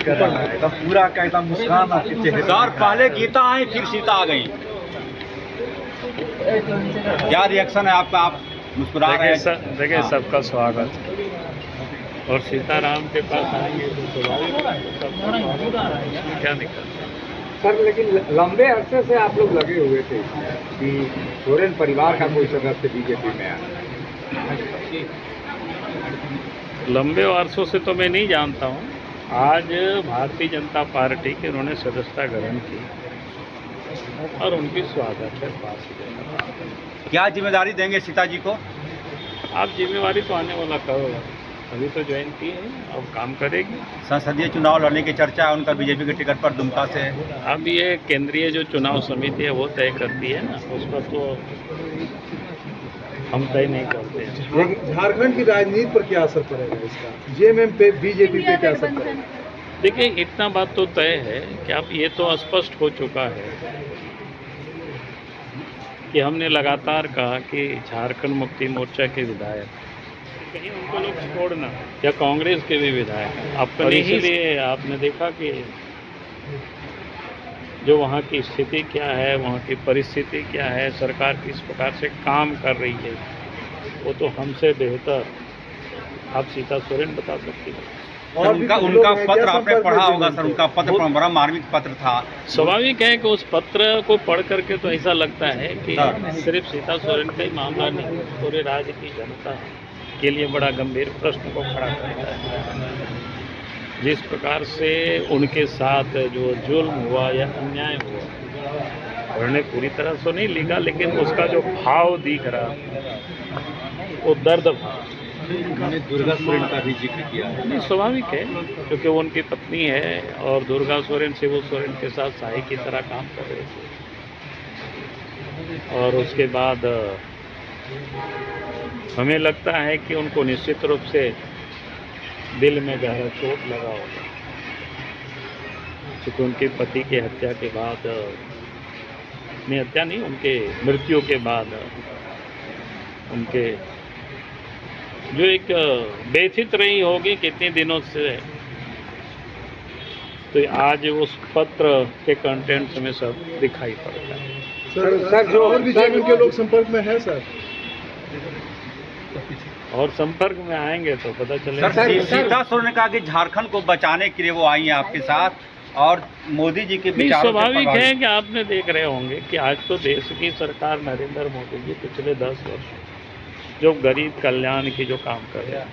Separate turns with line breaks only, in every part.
कर रहा है, एकदम पूरा का एकदम मुस्कान आपके चेहरे पर।
सर पहले गीता आई फिर सीता आ गई, क्या रिएक्शन है आपका? आप मुस्कुरा रहे हैं।
देखिए
हाँ।
सबका स्वागत है। और सीताराम के पास आएंगे तो स्वाभाविक है, सबका स्वागत है, इसमें क्या दिक्कत है?
सर लेकिन लंबे अरसे से आप लोग लगे हुए थे कि सोरेन परिवार का कोई सदस्य बीजेपी में आए।
लंबे वर्षों से तो मैं नहीं जानता हूँ। आज भारतीय जनता पार्टी के उन्होंने सदस्यता ग्रहण की और उनकी स्वागत है।
क्या जिम्मेदारी देंगे सीता जी को?
आप जिम्मेवारी तो आने वाला करो, अभी तो ज्वाइन की है, अब काम करेगी।
संसदीय चुनाव लड़ने की चर्चा है उनका बीजेपी के टिकट पर दुमका से।
अब ये केंद्रीय जो चुनाव समिति है वो तय करती है ना, उस पर तो हम तय नहीं करते हैं।
लेकिन झारखंड की राजनीति पर क्या असर पड़ेगा इसका? जेएमएम पे, बीजेपी पे क्या असर पड़ेगा?
देखिए इतना बात तो तय है कि अब ये तो स्पष्ट हो चुका है कि हमने लगातार कहा कि झारखंड मुक्ति मोर्चा के विधायक कहीं उनको लोग छोड़ना, या कांग्रेस के भी विधायक अपने ही लिए, आपने देखा कि जो वहाँ की स्थिति क्या है, वहाँ की परिस्थिति क्या है, सरकार किस प्रकार से काम कर रही है, वो तो हमसे बेहतर आप सीता सोरेन बता सकती हैं।
और उनका पत्र आपने पढ़ा होगा सर, उनका पत्र बड़ा मार्मिक पत्र था।
स्वाभाविक है कि उस पत्र को पढ़ करके तो ऐसा लगता है कि सिर्फ सीता सोरेन का ही मामला नहीं, पूरे राज्य की जनता के लिए बड़ा गंभीर प्रश्न को खड़ा करता है। जिस प्रकार से उनके साथ जो जुल्म हुआ या अन्याय हुआ, उन्होंने पूरी तरह से नहीं लिखा, लेकिन उसका जो भाव दिख रहा वो दर्द भाव।
उन्होंने दुर्गा सोरेन का भी जिक्र किया है।
नहीं, स्वाभाविक है क्योंकि वो उनकी पत्नी है और दुर्गा सोरेन शिबू सोरेन के साथ सहाय की तरह काम कर रहे थे। और उसके बाद हमें लगता है कि उनको निश्चित रूप से दिल में गहरा चोट लगा होगा, क्योंकि उनके पति की हत्या के बाद, नहीं हत्या नहीं, उनके मृत्यु के बाद उनके जो एक व्यथित रही होगी कितने दिनों से, तो आज उस पत्र के कंटेंट्स में सब दिखाई पड़ता है।
सर जो और भी जेएमएम के लोग संपर्क में हैं सर,
और संपर्क में आएंगे तो पता चलेगा।
सर सीता सोरेन ने कहा कि झारखंड को बचाने के लिए वो आई हैं आपके साथ, और मोदी जी के विचारों से
स्वाभाविक
प्रभावित
है कि आपने देख रहे होंगे कि आज तो देश की सरकार नरेंद्र मोदी जी पिछले 10 वर्षों जो गरीब कल्याण की जो काम कर रहे हैं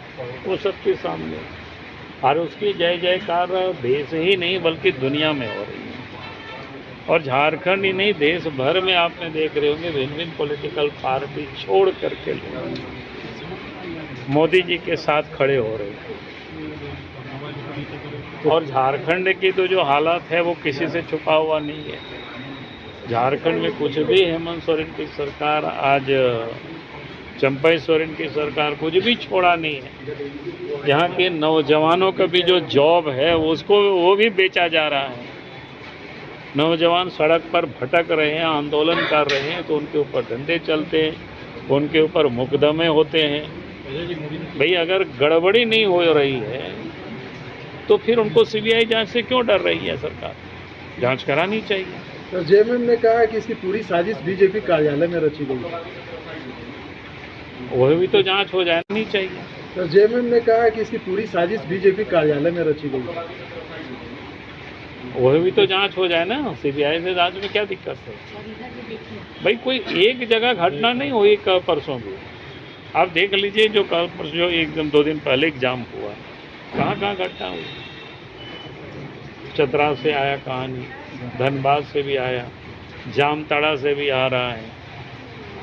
वो सबके सामने, और उसकी जय जयकार देश ही नहीं बल्कि दुनिया में हो रही है। और झारखंड ही नहीं, देश भर में आपने देख रहे होंगे भिन्न भिन्न पॉलिटिकल पार्टी छोड़ करके लोग मोदी जी के साथ खड़े हो रहे हैं। और झारखंड की तो जो हालत है वो किसी से छुपा हुआ नहीं है। झारखंड में कुछ भी हेमंत सोरेन की सरकार, आज चंपई सोरेन की सरकार कुछ भी छोड़ा नहीं है। यहाँ के नौजवानों का भी जो जॉब है उसको वो भी बेचा जा रहा है। नौजवान सड़क पर भटक रहे हैं, आंदोलन कर रहे हैं, तो उनके ऊपर धंधे चलते हैं, उनके ऊपर मुकदमे होते हैं। भाई अगर गड़बड़ी नहीं हो रही है तो फिर उनको सीबीआई जांच से क्यों डर रही है सरकार? जांच करानी चाहिए।
तो जेएमएम ने कहा है कि इसकी पूरी साजिश बीजेपी कार्यालय में रची गई है।
वह भी तो जांच हो जानी चाहिए।
तो जेएमएम ने कहा है कि इसकी पूरी साजिश बीजेपी कार्यालय में रची गई है।
वह भी तो जांच हो जाए ना, सीबीआई से जांच में क्या दिक्कत है? भाई कोई एक जगह घटना नहीं हुई कल परसों भी, आप देख लीजिए जो कल परसों जो एकदम 2 दिन पहले एग्जाम हुआ, कहाँ कहाँ घटना हुई। चतरा से आया कहानी, धनबाद से भी आया, जामताड़ा से भी आ रहा है।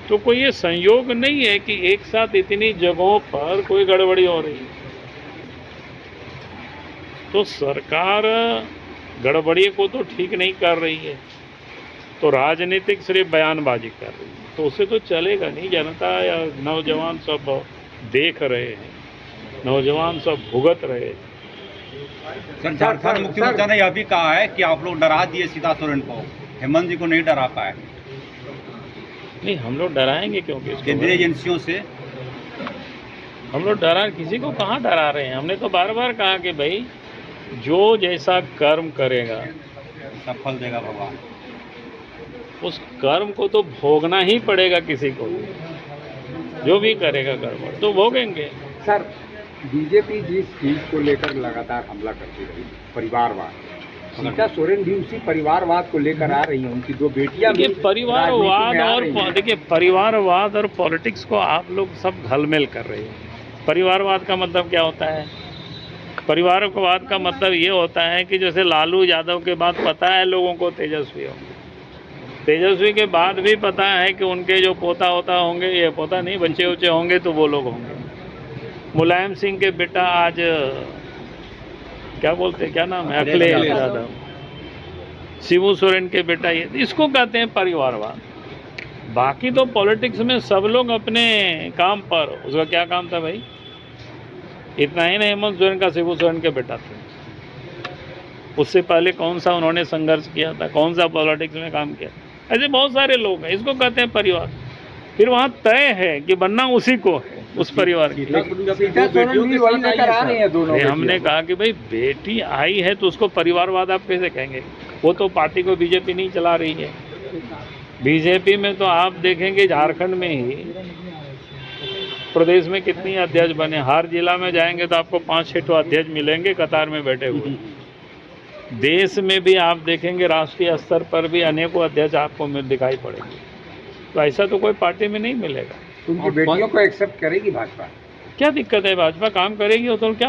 तो कोई ये संयोग नहीं है कि एक साथ इतनी जगहों पर कोई गड़बड़ी हो रही है। तो सरकार गड़बड़ी को तो ठीक नहीं कर रही है, तो राजनीतिक सिर्फ बयानबाजी कर रही है, तो उसे तो चलेगा नहीं। जनता या नौजवान सब देख रहे हैं, नौजवान सब भुगत रहे हैं।
सर झारखंड मुक्ति मोर्चा ने यह भी कहा है कि आप लोग डरा दिए सीता सोरेन को, हेमंत जी को नहीं डरा पाए।
नहीं, हम लोग डराएंगे क्योंकि
केंद्रीय एजेंसियों से
हम लोग डरा, किसी को कहाँ डरा रहे हैं? हमने तो बार बार कहा कि भाई जो जैसा कर्म करेगा
सब फल देगा भगवान।
उस कर्म को तो भोगना ही पड़ेगा किसी को भी। जो भी करेगा कर्म तो भोगेंगे।
सर, बीजेपी जिस चीज को लेकर लगातार हमला करती रही, परिवारवाद, सीता सोरेन भी उसी परिवारवाद को लेकर आ रही हैं। उनकी 2 बेटियां भी
देखिए, परिवारवाद
राजनीति में आ रही हैं।
देखिए परिवारवाद और पॉलिटिक्स को आप लोग सब घलमेल कर रहे हैं। परिवारवाद का मतलब क्या होता है? परिवारवाद का मतलब ये होता है कि जैसे लालू यादव के बाद पता है लोगों को तेजस्वी होंगे, तेजस्वी के बाद भी पता है कि उनके जो पोता होता होंगे, ये पोता नहीं बच्चे उच्चे होंगे तो वो लोग होंगे। मुलायम सिंह के बेटा आज क्या बोलते हैं, क्या नाम है, अखिलेश यादव। शिबू सोरेन के बेटा, ये इसको कहते हैं परिवारवाद। बाकी तो पॉलिटिक्स में सब लोग अपने काम पर, उसका क्या काम था भाई? इतना ही नहीं, हेमंत सोरेन का शिबू सोरेन के बेटा थे। उससे पहले कौन सा उन्होंने संघर्ष किया था, कौन सा पॉलिटिक्स में काम किया? ऐसे बहुत सारे लोग हैं, इसको कहते हैं परिवार। फिर वहाँ तय है कि बनना उसी को है, उस परिवार की।
सीता सोरेन भी वही लेकर आ रही हैं दोनों।
हमने कहा कि भाई बेटी आई है तो उसको परिवारवाद आप कैसे कहेंगे? वो तो पार्टी को बीजेपी नहीं चला रही है। बीजेपी में तो आप देखेंगे झारखंड में ही प्रदेश में कितनी अध्यक्ष बने। हर जिला में जाएंगे तो आपको 5-6 अध्यक्ष मिलेंगे कतार में बैठे हुए। देश में भी आप देखेंगे राष्ट्रीय स्तर पर भी अनेकों अध्यक्ष आपको दिखाई पड़ेंगे। तो ऐसा तो कोई पार्टी में नहीं मिलेगा।
उनकी बेटियों को एक्सेप्ट करेगी भाजपा?
क्या दिक्कत है? भाजपा काम करेगी तो क्या